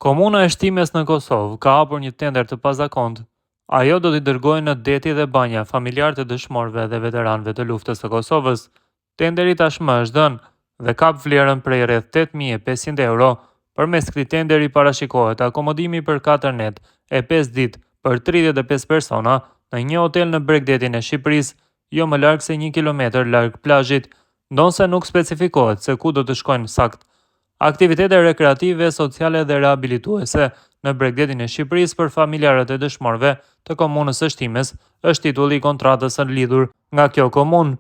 Komuna e Shtimes në Kosovë ka hapur një tender të pazakontë. Ajo do t'i dërgojë në deti dhe banja familjarë të dëshmorëve dhe veteranëve të luftës së Kosovës. Tenderi tashmë është dhënë dhe kap vlerën prej rreth 8.500 euro. Përmes këtij tenderi parashikohet akomodimi për 4 net e 5 ditë për 35 persona në një hotel në Bregdetin e Shqipërisë, jo më larg se 1 kilometër larg plazhit, ndonse nuk specifikohet se ku do të shkojnë saktë. Aktivitete rekreative, sociale dhe rehabilituese në Bregdetin e Shqipërisë për familjarët e dëshmorëve të komunës së Shtimes është titulli i kontratës së lidhur nga kjo komunë.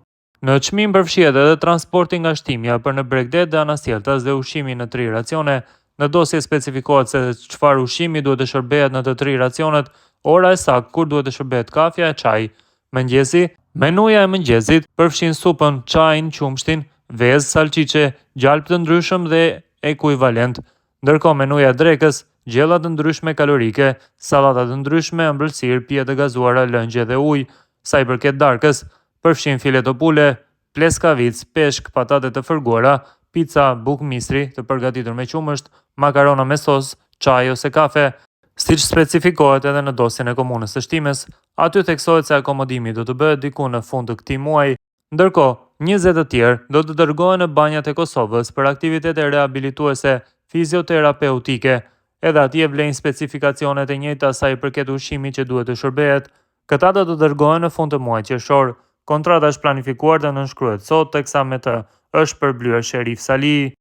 Në çmim përfshihet edhe transporti nga Shtimja për në Bregdet dhe Anasjeltas dhe ushqimi në 3 racione. Në dosje specifikohet se çfarë ushqimi duhet të shërbehet në të 3 racionet, ora e saktë kur duhet të shërbehet kafja e çaji. Mëngjesi, menuja e mëngjesit përfshin supën, çajin, qumshtin, vezë, salciçe, gjalp të ndryshëm dhe ekuivalent, ndërkohë menuja e drekës, gjella të ndryshme kalorike, sallata të ndryshme, ëmbëlsirë, pije të gazuara, lëngje dhe ujë. Sa i përket darkës, përfshin fileto pule, pleskavicë, peshk, patate të fërguara, pica, bukë misri të përgatitur me qumësht, makarona me sos, çaj ose kafe. Siç specifikohet edhe në dosjen e komunës së Shtimes, aty theksohet se akomodimi do të bëhet diku në fund të këtij muaji. Ndërkohë, 20 të tjerë do të dërgohen në banjat e Kosovës për aktivitete rehabilituese fizioterapeutike. Edhe atje vlejnë specifikacionet e njëjta sa i përket ushqimit që duhet të shërbehet. Këta do të dërgohen në fund të muajit qershor. Kontrata është planifikuar të nënshkruhet sot, teksa me të është përblyer Sherif Sali.